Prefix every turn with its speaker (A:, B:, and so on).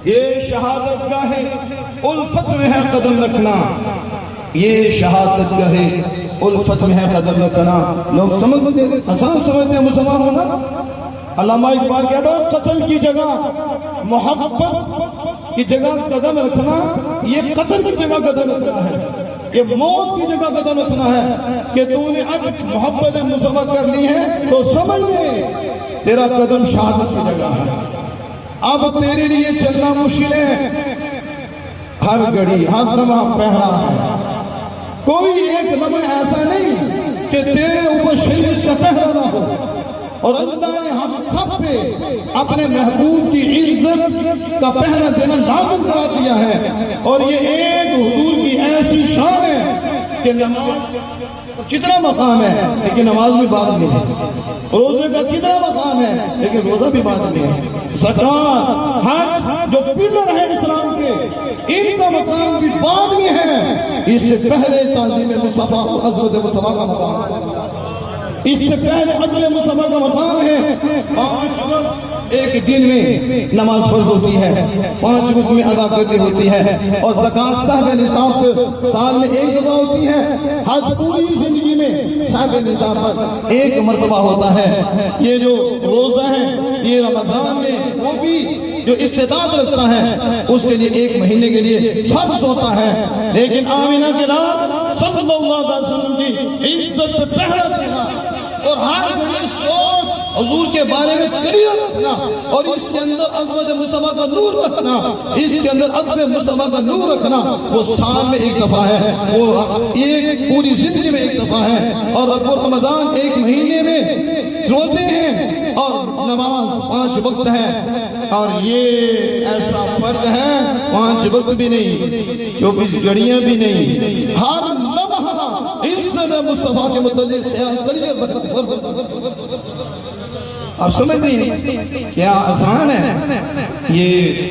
A: یہ شہادت گاہ الفت میں ہے قدم رکھنا، یہ شہادت گاہ الفت میں ہے قدم رکھنا۔ لوگ سمجھتے ہیں، آسان سمجھتے ہیں مسلمان ہونا۔ علامہ اقبال کہتا ہے قتل کی جگہ محبت کی جگہ قدم رکھنا، یہ قتل کی جگہ قدم رکھنا ہے، یہ موت کی جگہ قدم رکھنا ہے کہ تو نے اب محبت مصطفیٰ کر لی ہے تو سمجھ لے تیرا قدم شہادت کی جگہ ہے۔ اب تیرے لیے چلنا مشکل ہے، ہر گھڑی ہر لمحہ پہرا ہے، کوئی ایک لمحہ ایسا نہیں کہ تیرے اوپر شریعت کا پہرا نہ ہو۔ اور اللہ نے ہم سب پہ اپنے محبوب کی عزت کا پہرا دینا لازم کرا دیا ہے، اور یہ ایک حضور کی ایسی شان ہے کہ نماز کتنا مقام ہے لیکن نماز بھی بعد میں ہے، روزے کا کتنا مقام ہے لیکن روزہ بھی بعد میں ہے، زکات حج جو پلر ہے اسلام کے ان کا مقام بھی بعد میں ہے۔ اس سے پہلے تعظیم مصطفیٰ حضرت مصطفیٰ کا مقام ہے، اس سے پہلے عدل مصطفیٰ کا مقام ہے۔ ایک دن میں نماز فرض ہوتی ہے، 5 وقت میں ادا کرنی ہوتی ہے، اور زکوٰۃ صاحب نصاب سال میں ایک دفعہ ہوتی ہے، حج پوری زندگی میں صاحب نصاب پر ایک مرتبہ ہوتا ہے۔ یہ جو روزہ ہے یہ رمضان میں وہ بھی جو استطاعت رکھتا ہے اس کے لیے 1 مہینے کے لیے فرض ہوتا ہے، لیکن آمینہ کے رات صلی اللہ علیہ وسلم کی عزت پہ پہرا دینا اور ہر گھڑی سوچ حضور کے بارے میں کلیئر رکھنا، اور اس کے اندر عظمت مصطفیٰ کا نور رکھنا، اس کے اندر عظمت مصطفیٰ کا نور رکھنا، وہ سال میں ایک دفعہ ہے، وہ ایک پوری زندگی میں ایک دفعہ ہے۔ اور رمضان 1 مہینے میں روزے ہیں اور نماز 5 وقت ہے، اور یہ ایسا فرض ہے 5 وقت بھی نہیں، 24 گھڑیاں بھی نہیں، ہر لمحہ عزت مصطفیٰ کے متعلق خیال کریے۔ آپ سمجھتے ہیں کیا آسان ہے یہ